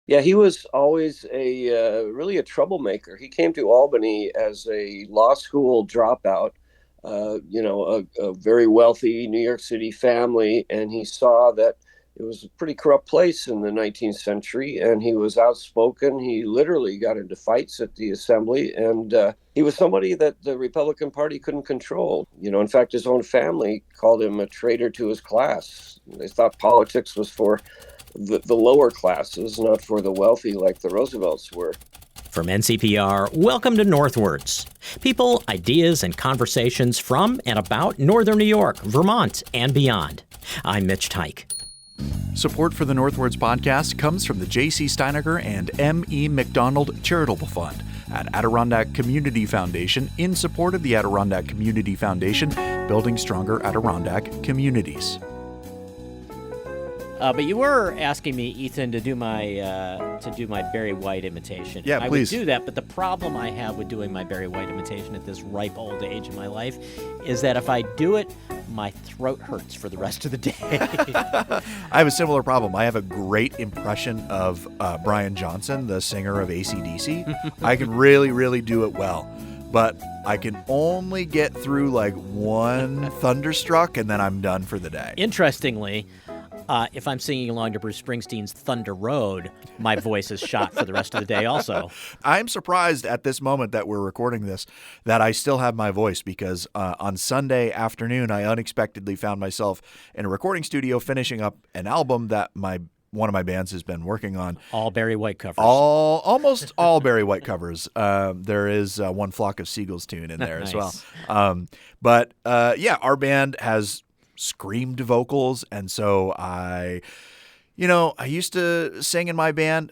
Yeah, he was always a really a troublemaker. He came to Albany as a law school dropout, a very wealthy New York City family, and he saw that it was a pretty corrupt place in the 19th century, and he was outspoken. He literally got into fights at the assembly, and he was somebody that the Republican Party couldn't control. In fact, his own family called him a traitor to his class. They thought politics was for the lower classes, not for the wealthy like the Roosevelts were. From NCPR, welcome to Northwards. People, ideas, and conversations from and about Northern New York, Vermont, and beyond. I'm Mitch Teich. Support for the Northwards podcast comes from the J.C. Steiniger and M.E. McDonald Charitable Fund at Adirondack Community Foundation in support of the Adirondack Community Foundation, building stronger Adirondack communities. But you were asking me, Ethan, to do my Barry White imitation. Yeah, please. I would do that, but the problem I have with doing my Barry White imitation at this ripe old age in my life is that if I do it, my throat hurts for the rest of the day. I have a similar problem. I have a great impression of Brian Johnson, the singer of AC/DC. I can really, really do it well. But I can only get through like one Thunderstruck, and then I'm done for the day. Interestingly, if I'm singing along to Bruce Springsteen's Thunder Road, my voice is shot for the rest of the day also. I'm surprised at this moment that we're recording this that I still have my voice because on Sunday afternoon, I unexpectedly found myself in a recording studio finishing up an album that one of my bands has been working on. All Barry White covers. Almost all Barry White covers. There is One Flock of Seagulls tune in there Nice. as well. But our band has screamed vocals, and so I used to sing in my band,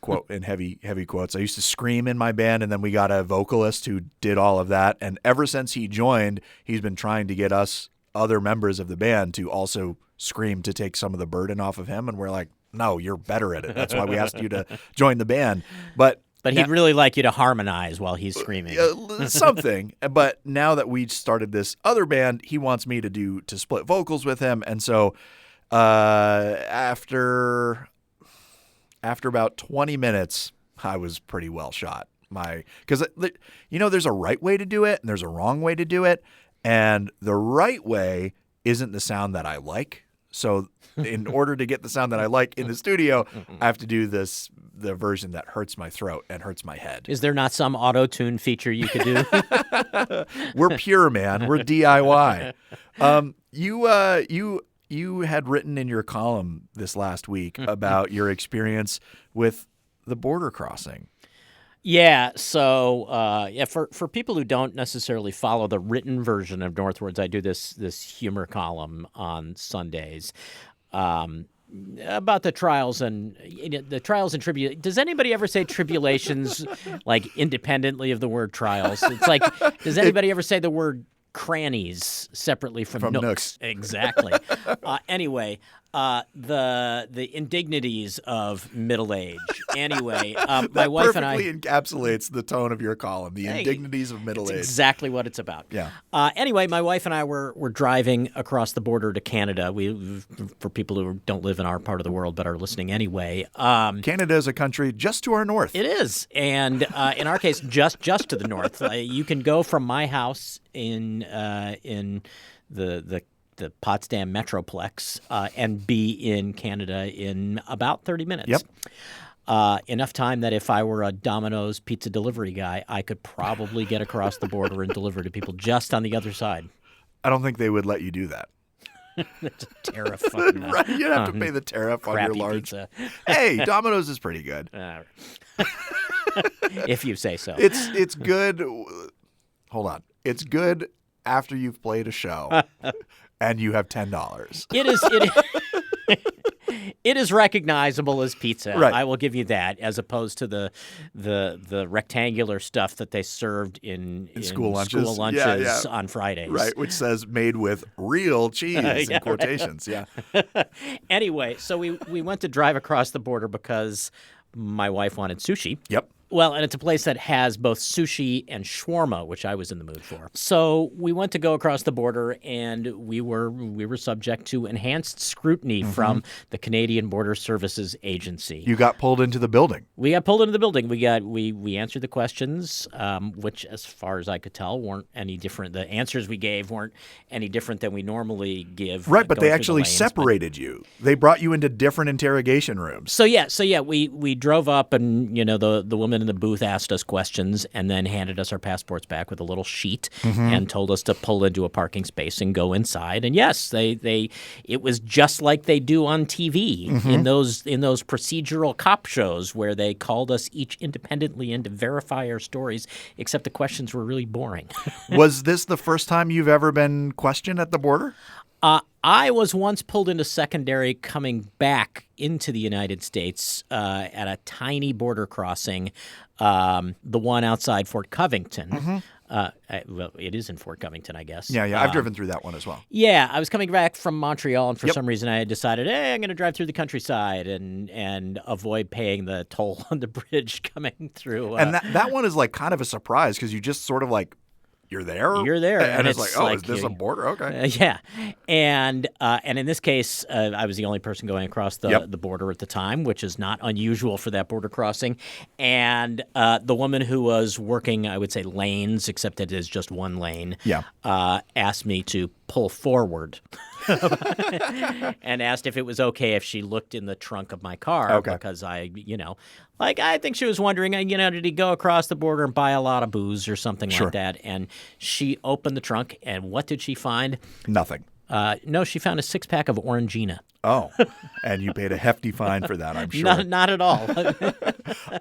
quote in heavy quotes. I used to scream in my band, and then we got a vocalist who did all of that. And ever since he joined, he's been trying to get us other members of the band to also scream to take some of the burden off of him. And we're like, no, you're better at it. That's why we asked you to join the band. But he'd really like you to harmonize while he's screaming. Something. But now that we started this other band, he wants me to split vocals with him. And so after about 20 minutes, I was pretty well shot. Because there's a right way to do it and there's a wrong way to do it. And the right way isn't the sound that I like. So in order to get the sound that I like in the studio, I have to do the version that hurts my throat and hurts my head. Is there not some auto-tune feature you could do? We're pure, man. We're DIY. You had written in your column this last week about your experience with the border crossing. Yeah, so for people who don't necessarily follow the written version of Northwards, I do this humor column on Sundays about the trials and tribulations. Does anybody ever say tribulations like independently of the word trials? It's like, does anybody ever say the word crannies separately from nooks? Exactly. Anyway. The indignities of middle age. Anyway, my wife and I perfectly encapsulates the tone of your column. The indignities of middle age. Exactly what it's about. Yeah. Anyway, my wife and I were driving across the border to Canada. For people who don't live in our part of the world but are listening anyway. Canada is a country just to our north. It is, and in our case, just to the north. You can go from my house in the Potsdam Metroplex and be in Canada in about 30 minutes. Yep. Enough time that if I were a Domino's pizza delivery guy, I could probably get across the border and deliver to people just on the other side. I don't think they would let you do that. That's a terrifying. Right, you'd have to pay the tariff on your large pizza. Hey, Domino's is pretty good. If you say so. It's good. Hold on. It's good after you've played a show. And you have $10. It is recognizable as pizza. Right. I will give you that, as opposed to the rectangular stuff that they served in school lunches, on Fridays. Right, which says made with real cheese in quotations. Right. Yeah. Anyway, so we went to drive across the border because my wife wanted sushi. Yep. Well, and it's a place that has both sushi and shawarma, which I was in the mood for. So we went to go across the border, and we were subject to enhanced scrutiny from the Canadian Border Services Agency. You got pulled into the building. We got pulled into the building. We answered the questions, which, as far as I could tell, weren't any different. The answers we gave weren't any different than we normally give. Right, but they going through actually the lanes, separated you. They brought you into different interrogation rooms. So yeah, we drove up, and the woman in the booth asked us questions, and then handed us our passports back with a little sheet, and told us to pull into a parking space and go inside. And yes, it was just like they do on TV in those procedural cop shows where they called us each independently in to verify our stories, except the questions were really boring. Was this the first time you've ever been questioned at the border? I was once pulled into secondary coming back into the United States at a tiny border crossing, the one outside Fort Covington. Well, it is in Fort Covington, I guess. Yeah, I've driven through that one as well. Yeah, I was coming back from Montreal, and for some reason I had decided, hey, I'm going to drive through the countryside and avoid paying the toll on the bridge coming through. And that one is like kind of a surprise because you just sort of like, you're there? You're there. And it's like, oh, is this a border? Okay. Yeah. And in this case, I was the only person going across the border at the time, which is not unusual for that border crossing. And the woman who was working, I would say, lanes, except it is just one lane, asked me to pull forward and asked if it was okay if she looked in the trunk of my car because I think she was wondering, did he go across the border and buy a lot of booze or something like that? And she opened the trunk, and what did she find? Nothing. No, she found a 6-pack of Orangina. Oh, and you paid a hefty fine for that, I'm sure. Not at all.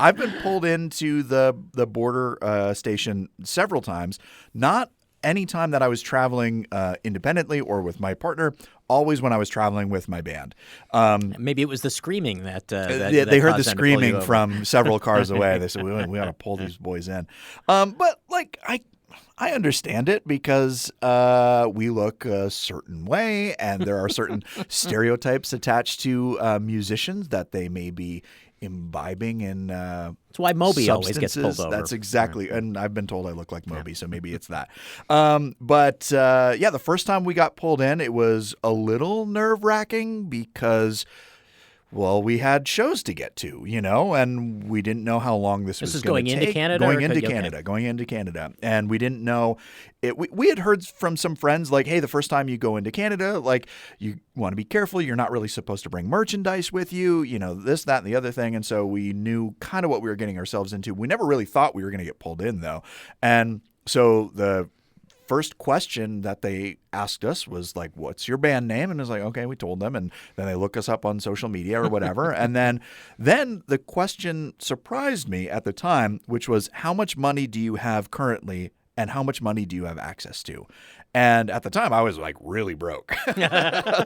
I've been pulled into the border station several times, not any time that I was traveling independently or with my partner, always when I was traveling with my band. Maybe it was the screaming that they heard the caused them to pull screaming you over. from several cars away. They said, we ought to pull these boys in. But like I understand it because we look a certain way, and there are certain stereotypes attached to musicians that they may be imbibing in That's why Moby always gets pulled over. That's exactly, and I've been told I look like Moby, so maybe it's that. But the first time we got pulled in, it was a little nerve-wracking because, well, we had shows to get to, and we didn't know how long this was going to take. Into Canada? Going into Canada. And we didn't know it. We had heard from some friends like, hey, the first time you go into Canada, like, you want to be careful. You're not really supposed to bring merchandise with you, this, that, and the other thing. And so we knew kind of what we were getting ourselves into. We never really thought we were going to get pulled in, though. And so the first question that they asked us was like, what's your band name? And it was like, okay, we told them. And then they look us up on social media or whatever. And then the question surprised me at the time, which was, how much money do you have currently and how much money do you have access to? And at the time, I was like really broke.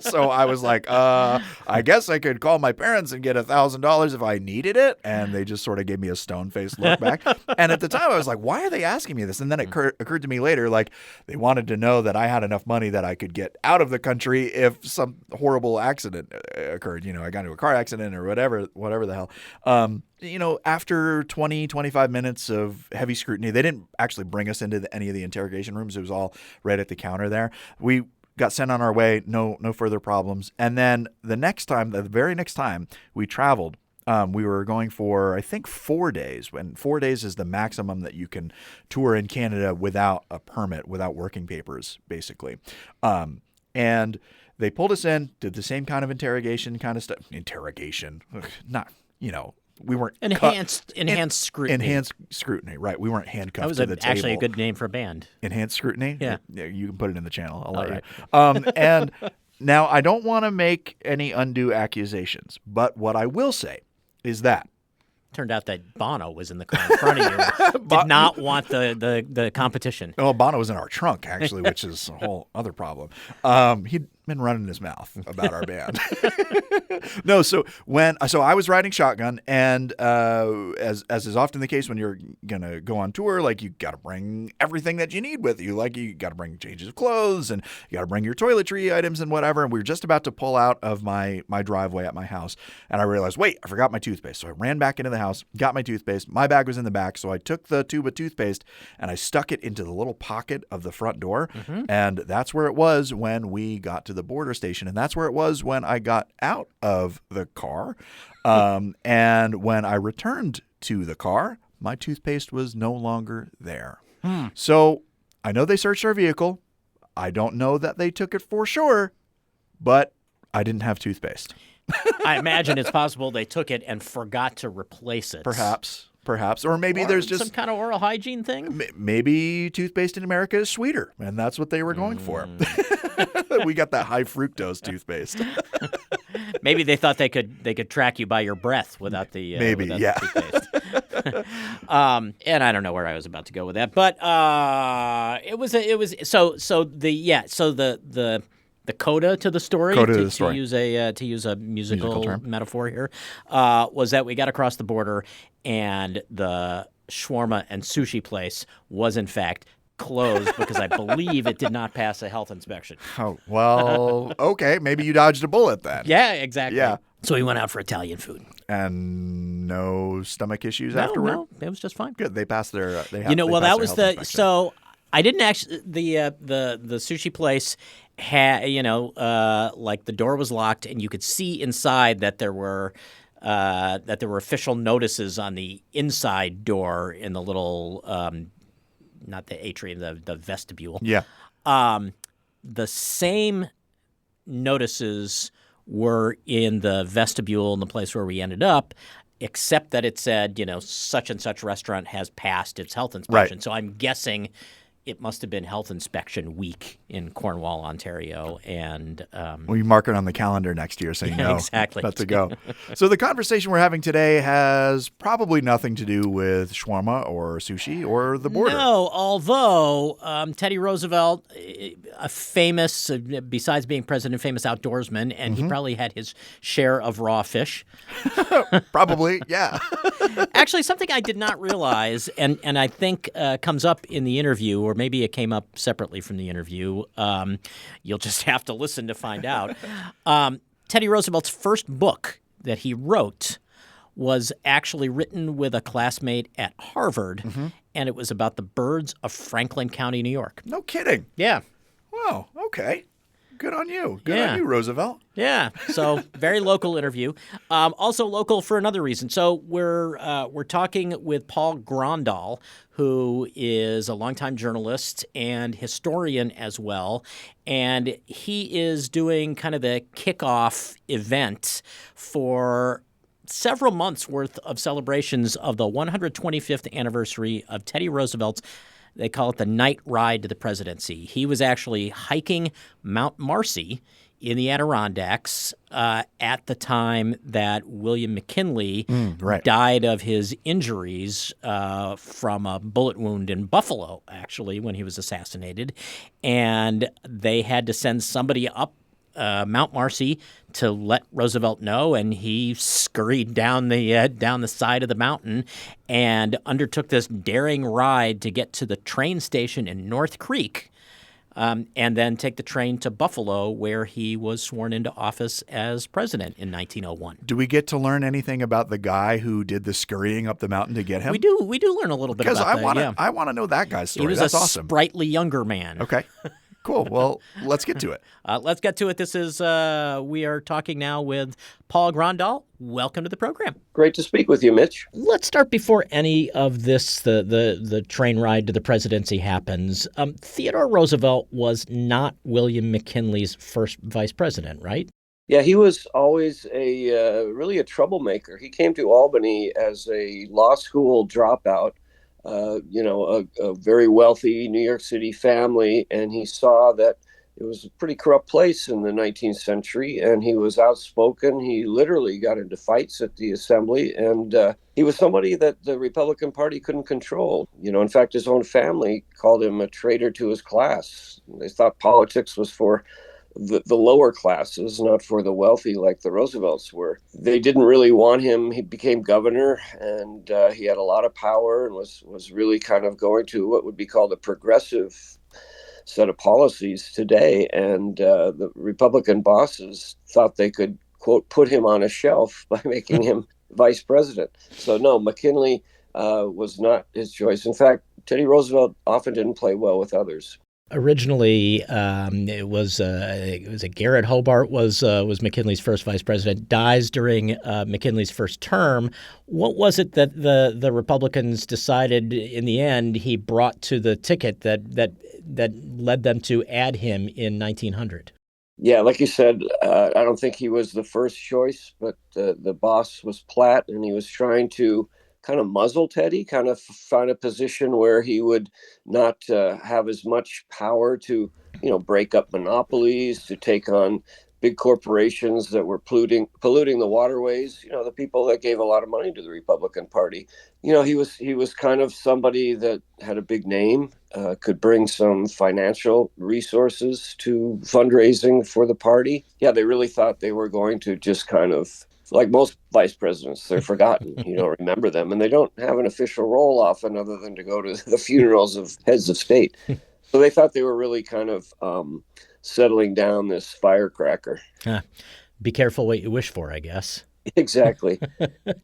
So I was like, I guess I could call my parents and get $1,000 if I needed it. And they just sort of gave me a stone-faced look back. And at the time, I was like, why are they asking me this? And then it occurred to me later, like, they wanted to know that I had enough money that I could get out of the country if some horrible accident occurred. I got into a car accident or whatever the hell. After 20, 25 minutes of heavy scrutiny, they didn't actually bring us into any of the interrogation rooms. It was all right at the counter there. We got sent on our way, no further problems. And then the very next time we traveled, we were going for, I think, 4 days, when 4 days is the maximum that you can tour in Canada without a permit, without working papers, basically. And they pulled us in, did the same kind of interrogation kind of stuff. We weren't enhanced scrutiny. Enhanced scrutiny, right? We weren't handcuffed to the table. Actually a good name for a band. Enhanced scrutiny. Yeah, you can put it in the channel. I'll let you. Right. And now I don't want to make any undue accusations, but what I will say is that turned out that Bono was in the car in front of you. Did not want the competition. Well, Bono was in our trunk actually, which is a whole other problem. been running his mouth about our band. No, so I was riding shotgun, and as is often the case when you're gonna go on tour, like you got to bring everything that you need with you. Like you got to bring changes of clothes, and you got to bring your toiletry items and whatever. And we were just about to pull out of my driveway at my house, and I realized, wait, I forgot my toothpaste. So I ran back into the house, got my toothpaste. My bag was in the back, so I took the tube of toothpaste and I stuck it into the little pocket of the front door, and that's where it was when we got to the border station, and that's where it was when I got out of the car. And when I returned to the car, my toothpaste was no longer there. So I know they searched our vehicle. I don't know that they took it for sure, but I didn't have toothpaste. I imagine it's possible they took it and forgot to replace it. Perhaps. Or maybe there's just some kind of oral hygiene thing. Maybe toothpaste in America is sweeter, and that's what they were going for. We got that high fructose toothpaste. Maybe they thought they could track you by your breath without the yeah. toothpaste. And I don't know where I was about to go with that, but the coda to the story, to use a musical metaphor here, was that we got across the border and the shawarma and sushi place was in fact closed because I believe it did not pass a health inspection. Oh, well, okay. Maybe you dodged a bullet then. Yeah, exactly. Yeah. So we went out for Italian food. And no stomach issues afterward? No, it was just fine. Good. They passed their So I didn't actually the sushi place had, like the door was locked and you could see inside that there were official notices on the inside door in the little not the atrium, the vestibule. Yeah. The same notices were in the vestibule in the place where we ended up, except that it said, such and such restaurant has passed its health inspection. Right. So I'm guessing it must have been health inspection week in Cornwall, Ontario, and you mark it on the calendar next year so you know exactly. not to go. So the conversation we're having today has probably nothing to do with shawarma or sushi or the border. No, although Teddy Roosevelt, a famous, besides being president, famous outdoorsman, and he probably had his share of raw fish. Probably, yeah. Actually, something I did not realize, and I think comes up in the interview, or maybe it came up separately from the interview. You'll just have to listen to find out. Teddy Roosevelt's first book that he wrote was actually written with a classmate at Harvard, and it was about the birds of Franklin County, New York. No kidding. Yeah. Wow, okay. Good on you. Good on you, Roosevelt. Yeah. So very local interview. Also local for another reason. So we're talking with Paul Grandal, who is a longtime journalist and historian as well, and he is doing kind of the kickoff event for several months worth of celebrations of the 125th anniversary of Teddy Roosevelt's. They call it the night ride to the presidency. He was actually hiking Mount Marcy in the Adirondacks at the time that William McKinley died of his injuries from a bullet wound in Buffalo, actually, when he was assassinated. And they had to send somebody up Mount Marcy to let Roosevelt know, and he scurried down the side of the mountain and undertook this daring ride to get to the train station in North Creek, and then take the train to Buffalo, where he was sworn into office as president in 1901. Do we get to learn anything about the guy who did the scurrying up the mountain to get him? We do learn a little bit about that. I want to know that guy's story. He was That's a awesome. sprightly younger man. Okay. Cool. Well, let's get to it. This is we are talking now with Paul Grandal. Welcome to the program. Great to speak with you, Mitch. Let's start before any of this, the train ride to the presidency happens. Theodore Roosevelt was not William McKinley's first vice president, right? Yeah, he was always really a troublemaker. He came to Albany as a law school dropout. A very wealthy New York City family, and he saw that it was a pretty corrupt place in the 19th century, and he was outspoken. He literally got into fights at the assembly, and he was somebody that the Republican Party couldn't control. In fact, his own family called him a traitor to his class. They thought politics was for the lower classes, not for the wealthy like the Roosevelts were. They didn't really want him. He became governor, and he had a lot of power and was really kind of going to what would be called a progressive set of policies today. And the Republican bosses thought they could, quote, put him on a shelf by making him vice president. So, no, McKinley was not his choice. In fact, Teddy Roosevelt often didn't play well with others. Originally, it was Garrett Hobart was McKinley's first vice president. Dies during McKinley's first term. What was it that the Republicans decided in the end he brought to the ticket that led them to add him in 1900? Yeah, like you said, I don't think he was the first choice, but the boss was Platt, and he was trying to kind of muzzle Teddy, kind of find a position where he would not have as much power to, break up monopolies, to take on big corporations that were polluting the waterways. The people that gave a lot of money to the Republican Party. He was kind of somebody that had a big name, could bring some financial resources to fundraising for the party. Yeah, they really thought they were going to just kind of, like most vice presidents, they're forgotten. You don't remember them, and they don't have an official role often other than to go to the funerals of heads of state. So they thought they were really kind of settling down this firecracker. Be careful what you wish for, I guess. Exactly.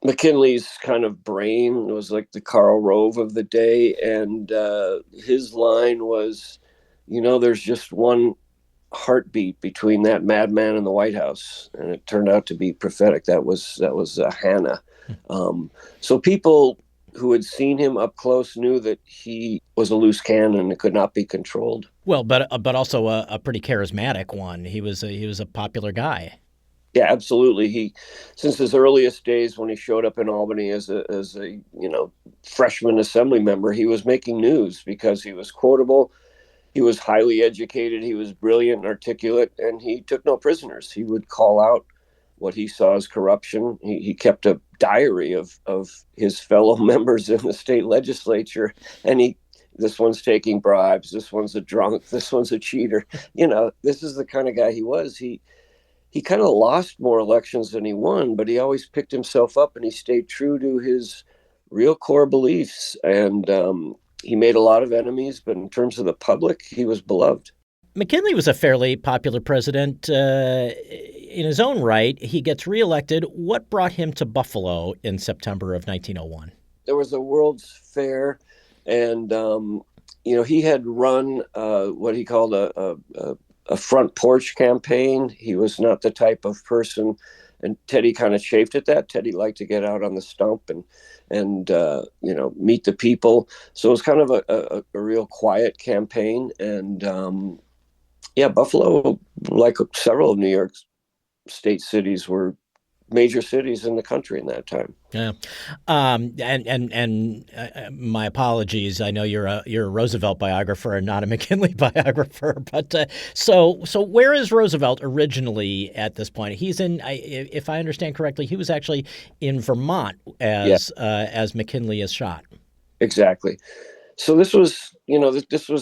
McKinley's kind of brain was like the Karl Rove of the day, and his line was, there's just one heartbeat between that madman and the White House, and it turned out to be prophetic. That was Hannah. So people who had seen him up close knew that he was a loose cannon and could not be controlled. Well, but also a pretty charismatic one. He was a popular guy. Yeah, absolutely. He, since his earliest days when he showed up in Albany as a freshman assembly member, he was making news because he was quotable. He was highly educated. He was brilliant and articulate, and he took no prisoners. He would call out what he saw as corruption. He kept a diary of his fellow members in the state legislature, and this one's taking bribes, this one's a drunk, this one's a cheater. This is the kind of guy he was. He kind of lost more elections than he won, but he always picked himself up and he stayed true to his real core beliefs. And he made a lot of enemies, but in terms of the public, he was beloved. McKinley was a fairly popular president in his own right. He gets reelected. What brought him to Buffalo in September of 1901? There was a World's Fair, and he had run what he called a front porch campaign. He was not the type of person, and Teddy kind of chafed at that. Teddy liked to get out on the stump and meet the people. So it was kind of a real quiet campaign. And Buffalo, like several of New York state cities, were major cities in the country in that time. Yeah, and my apologies. I know you're a Roosevelt biographer and not a McKinley biographer. But so where is Roosevelt originally at this point? He's in, if I understand correctly, he was actually in Vermont as McKinley is shot. Exactly. So this was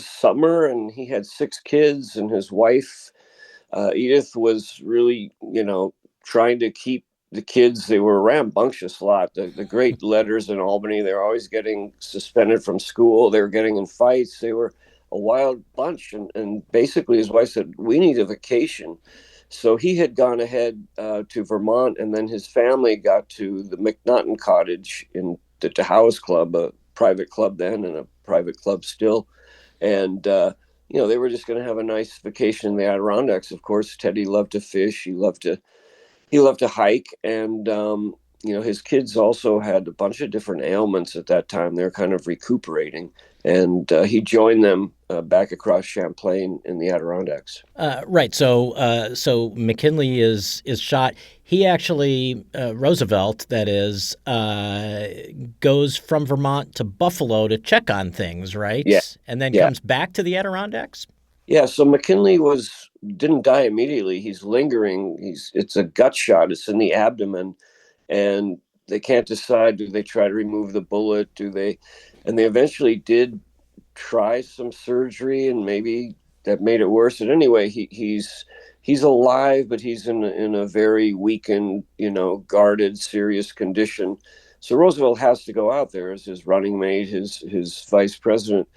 summer, and he had 6 kids, and his wife Edith was really trying to keep the kids. They were a rambunctious lot. The great letters in Albany, they were always getting suspended from school. They were getting in fights. They were a wild bunch. And basically his wife said, we need a vacation. So he had gone ahead to Vermont, and then his family got to the McNaughton Cottage in the Tahoe's Club, a private club then and a private club still. And, they were just going to have a nice vacation in the Adirondacks. Of course, Teddy loved to fish. He loved to hike, and his kids also had a bunch of different ailments at that time. They were kind of recuperating, and he joined them back across Champlain in the Adirondacks. Right. So McKinley is shot. He actually, Roosevelt, that is, goes from Vermont to Buffalo to check on things, right? Yeah. And then comes back to the Adirondacks? Yeah, so McKinley didn't die immediately. He's lingering. It's a gut shot. It's in the abdomen, and they can't decide. Do they try to remove the bullet? And they eventually did try some surgery, and maybe that made it worse. And anyway, he he's alive, but he's in a very weakened, guarded, serious condition. So Roosevelt has to go out there as his running mate, his vice president,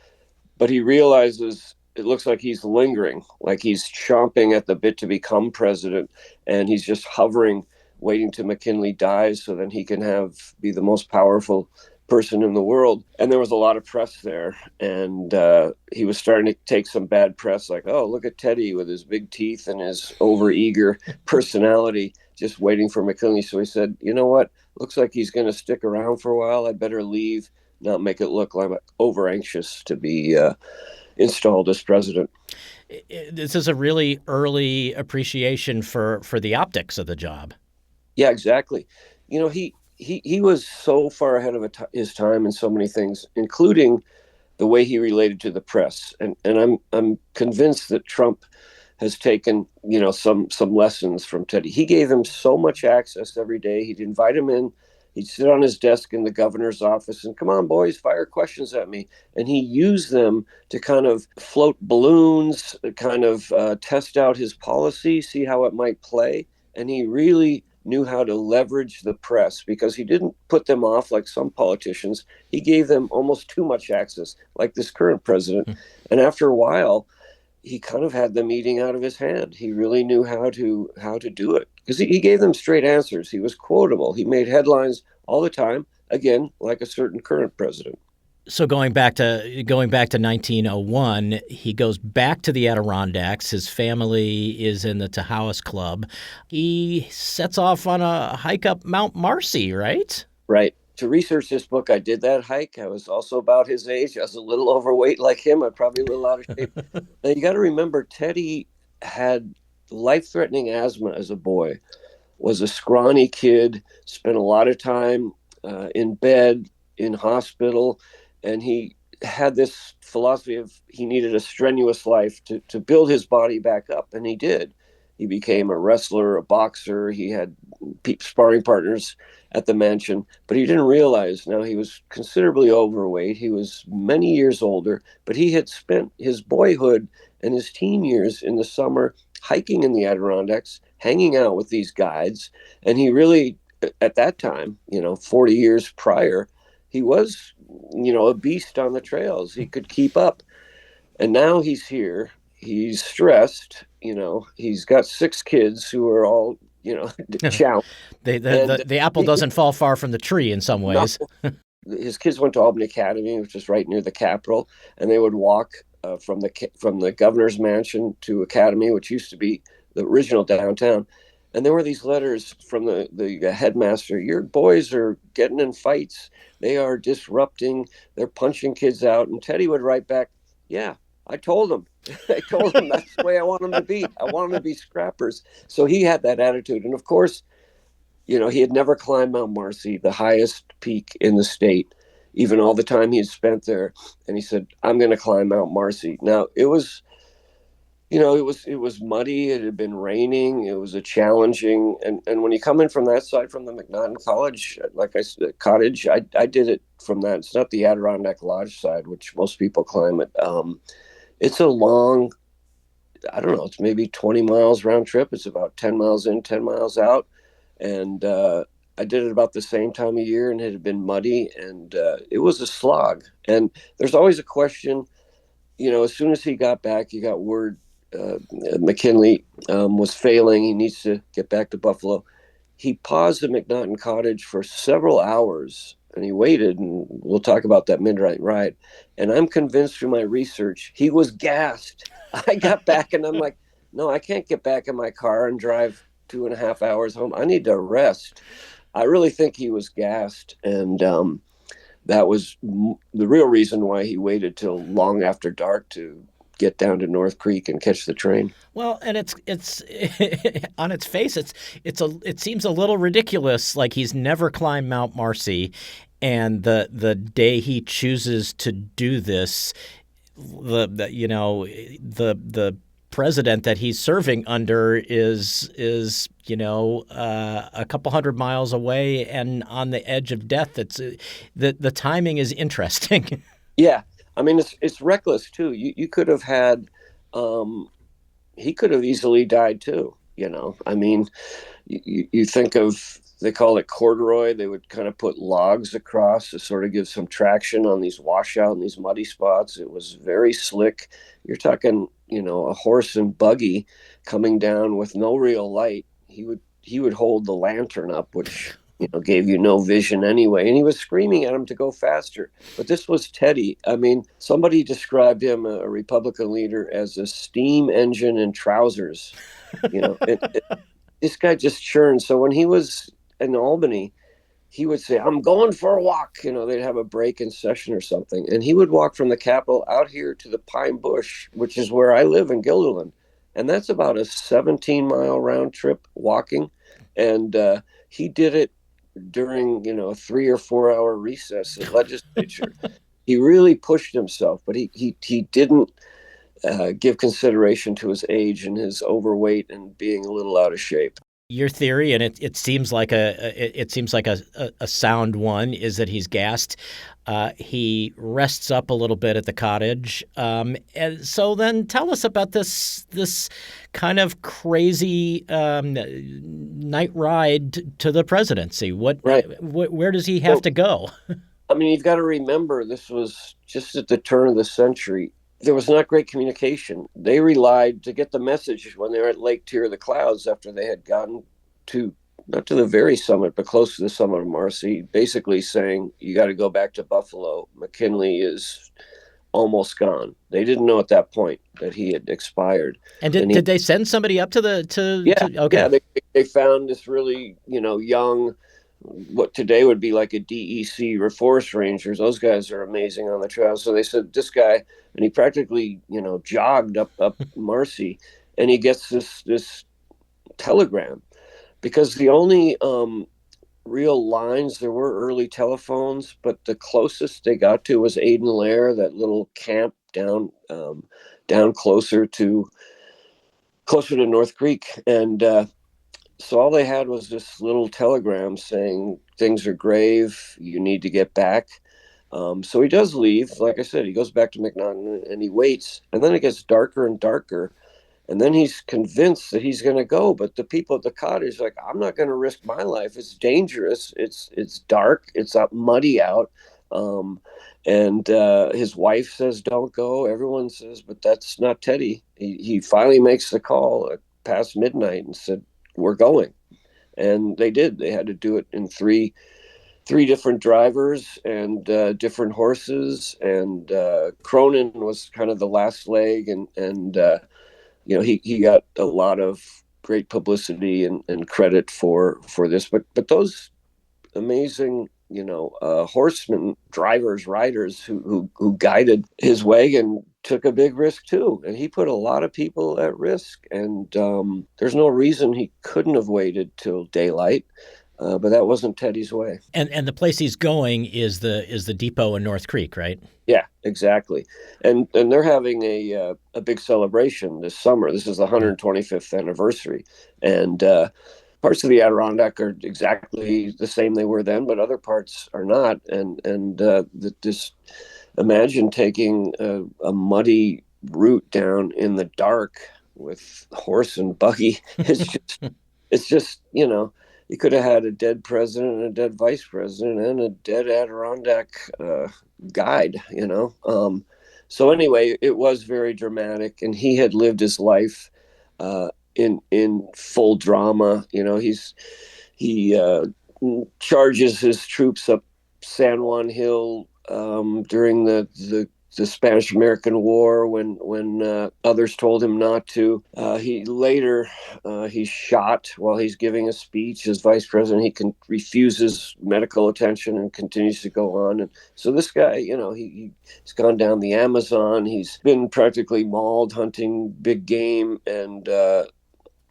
but he realizes it looks like he's lingering, like he's chomping at the bit to become president, and he's just hovering, waiting till McKinley dies so then he can be the most powerful person in the world. And there was a lot of press there, and he was starting to take some bad press, like, oh, look at Teddy with his big teeth and his overeager personality, just waiting for McKinley. So he said, you know what, looks like he's going to stick around for a while. I'd better leave, not make it look like I'm over anxious to be installed as president. This is a really early appreciation for the optics of the job. Yeah, exactly. He was so far ahead of his time in so many things, including the way he related to the press. And I'm convinced that Trump has taken, some lessons from Teddy. He gave him so much access every day. He'd invite him in. He'd sit on his desk in the governor's office and, come on, boys, fire questions at me. And he used them to kind of float balloons, kind of test out his policy, see how it might play. And he really knew how to leverage the press, because he didn't put them off like some politicians. He gave them almost too much access, like this current president. And after a while, he kind of had them eating out of his hand. He really knew how to do it, because he gave them straight answers. He was quotable. He made headlines all the time, again, like a certain current president. So going back to 1901, he goes back to the Adirondacks. His family is in the Tahoe Club. He sets off on a hike up Mount Marcy, right? Right. To research this book, I did that hike. I was also about his age. I was a little overweight like him. I'm probably a little out of shape. Now, you got to remember, Teddy had life-threatening asthma as a boy, was a scrawny kid, spent a lot of time in bed, in hospital, and he had this philosophy of he needed a strenuous life to build his body back up, and he did. He became a wrestler, a boxer. He had sparring partners at the mansion, but he didn't realize now he was considerably overweight. He was many years older, but he had spent his boyhood and his teen years in the summer hiking in the Adirondacks, hanging out with these guides. And he really, at that time, 40 years prior, he was, a beast on the trails. He could keep up. And now he's here. He's stressed. He's got 6 kids who are all, challenged. The apple doesn't fall far from the tree in some ways. No. His kids went to Albany Academy, which is right near the Capitol, and they would walk from the governor's mansion to Academy, which used to be the original downtown. And there were these letters from the headmaster. Your boys are getting in fights. They are disrupting. They're punching kids out. And Teddy would write back, yeah, I told them. I told them that's the way I want them to be. I want them to be scrappers. So he had that attitude. And of course, he had never climbed Mount Marcy, the highest peak in the state, even all the time he had spent there. And he said, I'm going to climb Mount Marcy. Now, it was muddy. It had been raining. It was a challenging. And when you come in from that side, from the McNaughton College, like I said, cottage, I did it from that. It's not the Adirondack Lodge side, which most people climb it. It's a long, I don't know, it's maybe 20 miles round trip. It's about 10 miles in, 10 miles out. And I did it about the same time of year, and it had been muddy, and it was a slog. And there's always a question, as soon as he got back, he got word McKinley was failing. He needs to get back to Buffalo. He paused at McNaughton Cottage for several hours, and he waited, and we'll talk about that midnight ride. And I'm convinced through my research, he was gassed. I got back, and I'm like, no, I can't get back in my car and drive 2.5 hours home. I need to rest. I really think he was gassed, and that was the real reason why he waited till long after dark to get down to North Creek and catch the train. Well, and it's on its face, it seems a little ridiculous. Like he's never climbed Mount Marcy, and the day he chooses to do this, the president that he's serving under is a couple hundred miles away and on the edge of death. It's the timing is interesting. Yeah, I mean it's reckless too. You could have had, he could have easily died too. I mean, you think of, they call it corduroy. They would kind of put logs across to sort of give some traction on these washout and these muddy spots. It was very slick. You're talking, a horse and buggy coming down with no real light. He would hold the lantern up, which gave you no vision anyway. And he was screaming at him to go faster. But this was Teddy. I mean, somebody described him, a Republican leader, as a steam engine in trousers. This guy just churned. So when he was in Albany, he would say, "I'm going for a walk." They'd have a break in session or something. And he would walk from the Capitol out here to the Pine Bush, which is where I live in Guilderland. And that's about a 17-mile round trip walking. And he did it during, a 3 or 4 hour recess in legislature. He really pushed himself, but he didn't give consideration to his age and his overweight and being a little out of shape. Your theory, and it seems like a sound one, is that he's gassed. He rests up a little bit at the cottage. And so then tell us about this kind of crazy night ride to the presidency. Where does he have to go? I mean, you've got to remember, this was just at the turn of the century. There was not great communication. They relied to get the message when they were at Lake Tier of the Clouds, after they had gotten to, not to the very summit, but close to the summit of Marcy, basically saying, you got to go back to Buffalo. McKinley is almost gone. They didn't know at that point that he had expired. And did they send somebody up to the? Yeah, okay. Yeah. They found this really, young, what today would be like a DEC forest rangers. Those guys are amazing on the trail. So they said, this guy, and he practically, jogged up Marcy, and he gets this telegram, because the only real lines, there were early telephones, but the closest they got to was Aden Lair, that little camp down closer to North Creek. And so all they had was this little telegram saying, things are grave, you need to get back. So he does leave. Like I said, he goes back to McNaughton and he waits. And then it gets darker and darker. And then he's convinced that he's going to go. But the people at the cottage are like, I'm not going to risk my life. It's dangerous. It's dark. It's muddy out. And his wife says, don't go. Everyone says, but that's not Teddy. He finally makes the call past midnight and said, we're going. And they did. They had to do it in three different drivers and different horses. And Cronin was kind of the last leg. And he got a lot of great publicity and credit for this. But those amazing, horsemen, drivers, riders who guided his wagon took a big risk too. And he put a lot of people at risk. And there's no reason he couldn't have waited till daylight. But that wasn't Teddy's way. And the place he's going is the depot in North Creek, right? Yeah, exactly. And they're having a big celebration this summer. This is the 125th anniversary. And parts of the Adirondack are exactly the same they were then, but other parts are not. And this, imagine taking a muddy route down in the dark with horse and buggy. It's just, you could have had a dead president and a dead vice president and a dead Adirondack guide, So anyway, it was very dramatic, and he had lived his life in full drama. He charges his troops up San Juan Hill during the Spanish-American War when others told him not to. He's shot while he's giving a speech as vice president. He refuses medical attention and continues to go on. And so this guy, he's gone down the Amazon. He's been practically mauled hunting big game, and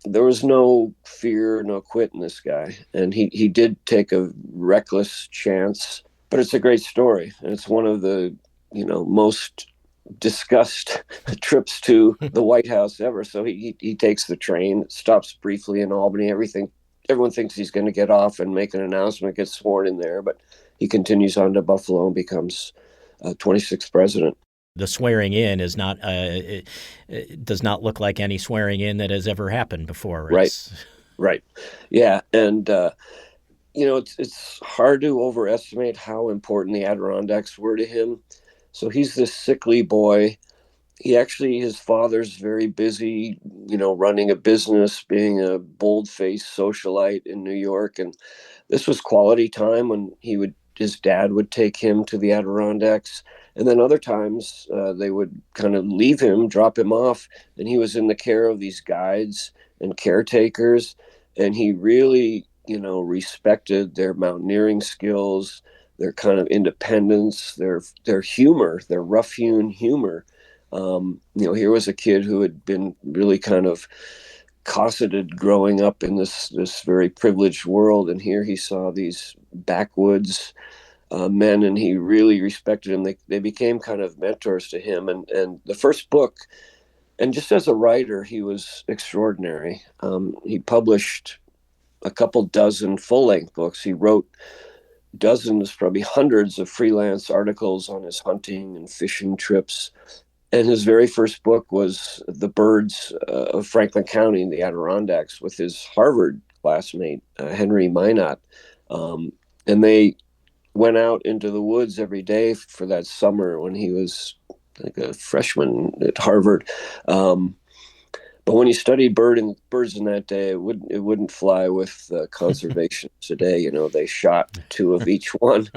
there was no fear, no quit in this guy. And he did take a reckless chance, but it's a great story. And it's one of the most discussed trips to the White House ever. So he takes the train, stops briefly in Albany. Everyone thinks he's going to get off and make an announcement, get sworn in there, but he continues on to Buffalo and becomes 26th president. The swearing in is not it does not look like any swearing in that has ever happened before. Right. Right. Yeah. And, it's hard to overestimate how important the Adirondacks were to him. So he's this sickly boy. His father's very busy, running a business, being a bold-faced socialite in New York. And this was quality time when his dad would take him to the Adirondacks. And then other times they would kind of leave him, drop him off, and he was in the care of these guides and caretakers. And he really, respected their mountaineering skills, their kind of independence, their humor, their rough-hewn humor. Here was a kid who had been really kind of cosseted growing up in this very privileged world, and here he saw these backwoods men, and he really respected them. They became kind of mentors to him, and the first book, and just as a writer, he was extraordinary. He published a couple dozen full-length books. He wrote dozens, probably hundreds of freelance articles on his hunting and fishing trips. And his very first book was The Birds of Franklin County in the Adirondacks with his Harvard classmate, Henry Minot. And they went out into the woods every day for that summer when he was like a freshman at Harvard. But when he studied birds in that day, it wouldn't fly with conservation today. They shot two of each one.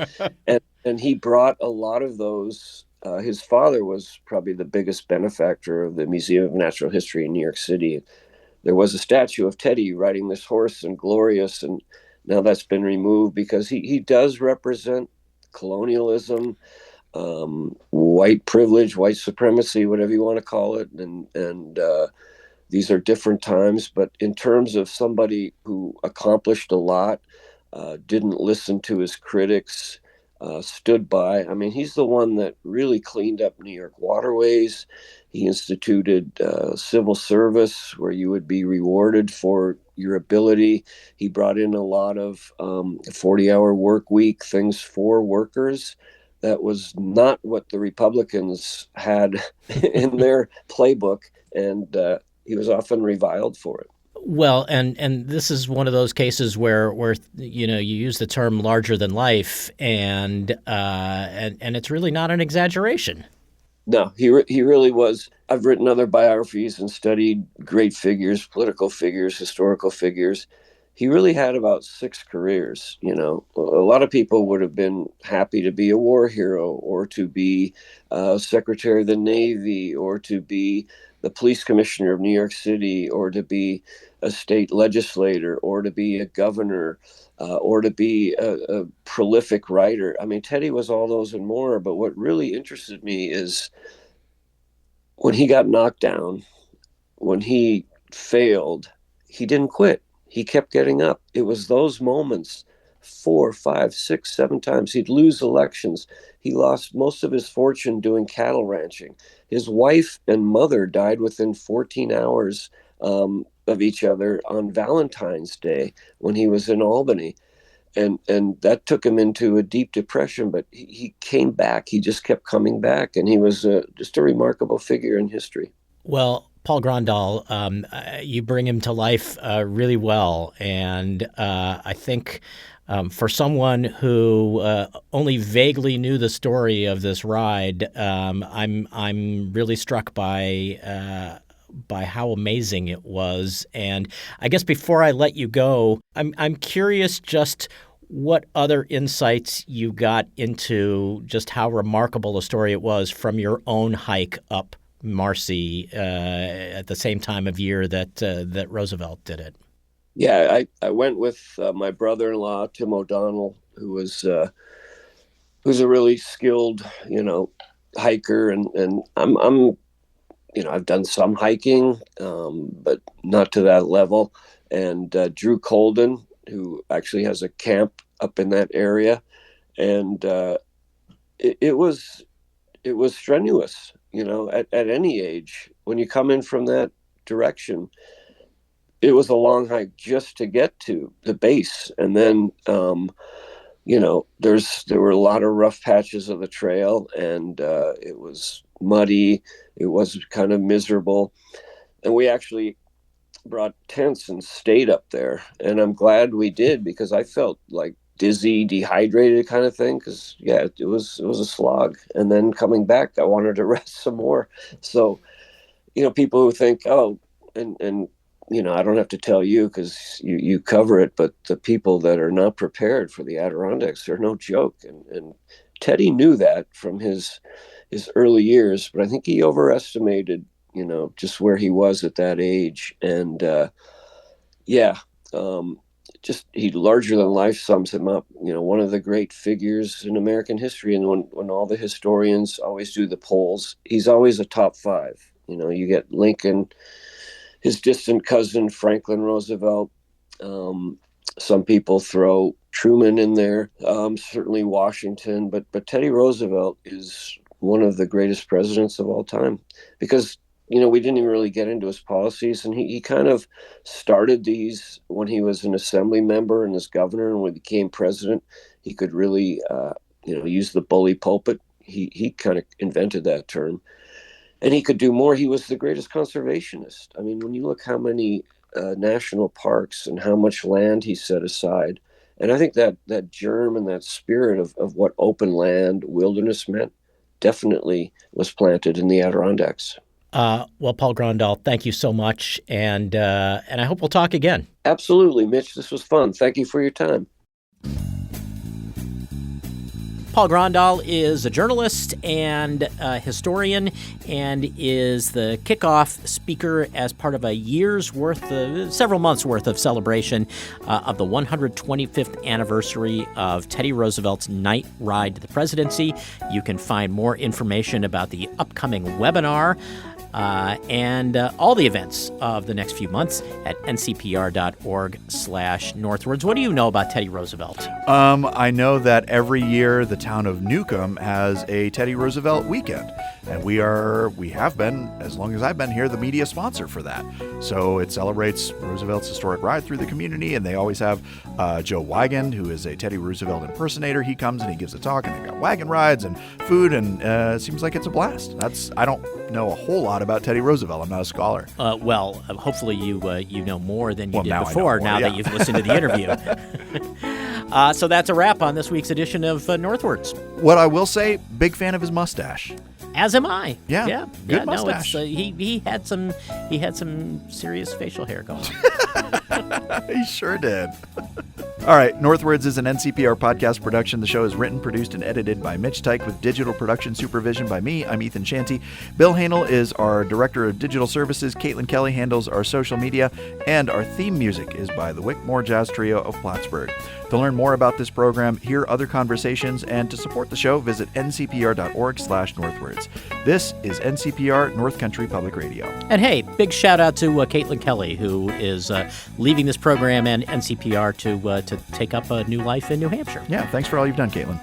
And he brought a lot of those. His father was probably the biggest benefactor of the Museum of Natural History in New York City. There was a statue of Teddy riding this horse and glorious, and now that's been removed because he does represent colonialism, white privilege, white supremacy, whatever you want to call it, and these are different times. But in terms of somebody who accomplished a lot, didn't listen to his critics, stood by. I mean, he's the one that really cleaned up New York waterways. He instituted civil service where you would be rewarded for your ability. He brought in a lot of 40-hour work week, things for workers. That was not what the Republicans had in their playbook, and he was often reviled for it. Well, and this is one of those cases where you use the term larger than life, and it's really not an exaggeration. No, he really was. I've written other biographies and studied great figures, political figures, historical figures. He really had about 6 careers. A lot of people would have been happy to be a war hero, or to be Secretary of the Navy, or to be the police commissioner of New York City, or to be a state legislator, or to be a governor, or to be a prolific writer. I mean, Teddy was all those and more. But what really interested me is when he got knocked down, when he failed, he didn't quit. He kept getting up. It was those moments, 4, 5, 6, 7 times. He'd lose elections. He lost most of his fortune doing cattle ranching. His wife and mother died within 14 hours of each other on Valentine's Day when he was in Albany. And that took him into a deep depression, but he came back. He just kept coming back, and he was just a remarkable figure in history. Well, Paul Grandal, you bring him to life really well, and I think for someone who only vaguely knew the story of this ride, I'm really struck by how amazing it was. And I guess before I let you go, I'm curious just what other insights you got into just how remarkable a story it was from your own hike up Marcy at the same time of year that Roosevelt did it. Yeah, I went with my brother-in-law, Tim O'Donnell, who's a really skilled, hiker, and I'm I've done some hiking, but not to that level. And Drew Colden, who actually has a camp up in that area, and it was strenuous. At any age, when you come in from that direction, it was a long hike just to get to the base, and then there were a lot of rough patches of the trail, and it was muddy. It was kind of miserable. And we actually brought tents and stayed up there. And I'm glad we did, because I felt like dizzy, dehydrated kind of thing. Because it was a slog. And then coming back, I wanted to rest some more. So, people who think, oh, and I don't have to tell you because you cover it, but the people that are not prepared for the Adirondacks are no joke. And Teddy knew that from his early years, but I think he overestimated, just where he was at that age. And just he larger than life sums him up. One of the great figures in American history. And when all the historians always do the polls, he's always a top 5. You get Lincoln, his distant cousin Franklin Roosevelt. Some people throw Truman in there, certainly Washington, but Teddy Roosevelt is one of the greatest presidents of all time, because we didn't even really get into his policies, and he kind of started these when he was an assembly member and as governor, and when he became president, he could really use the bully pulpit. He kind of invented that term. And he could do more. He was the greatest conservationist. I mean, when you look how many national parks and how much land he set aside, and I think that germ and that spirit of what open land, wilderness meant, definitely was planted in the Adirondacks. Well, Paul Grandal, thank you so much, and I hope we'll talk again. Absolutely, Mitch. This was fun. Thank you for your time. Paul Grandal is a journalist and a historian, and is the kickoff speaker as part of a several months worth of celebration of the 125th anniversary of Teddy Roosevelt's night ride to the presidency. You can find more information about the upcoming webinar and all the events of the next few months at ncpr.org/northwards. What do you know about Teddy Roosevelt? I know that every year the town of Newcomb has a Teddy Roosevelt weekend, and we have been, as long as I've been here, the media sponsor for that. So it celebrates Roosevelt's historic ride through the community, and they always have Joe Wigand, who is a Teddy Roosevelt impersonator. He comes and he gives a talk, and they've got wagon rides and food, and it seems like it's a blast. I don't know a whole lot about Teddy Roosevelt. I'm not a scholar. Hopefully you know more than you did now before, that you've listened to the interview. So that's a wrap on this week's edition of Northwards. What I will say, big fan of his mustache. As am I. Yeah. Good mustache. No, he had some serious facial hair going on. He sure did. All right, Northwards is an NCPR podcast production. The show is written, produced, and edited by Mitch Teich with digital production supervision by me. I'm Ethan Shanty. Bill Hanel is our Director of Digital Services. Caitlin Kelly handles our social media. And our theme music is by the Wickmore Jazz Trio of Plattsburgh. To learn more about this program, hear other conversations, and to support the show, visit ncpr.org/northwards. This is NCPR North Country Public Radio. And hey, big shout out to Caitlin Kelly, who is leaving this program and NCPR to take up a new life in New Hampshire. Yeah, thanks for all you've done, Caitlin.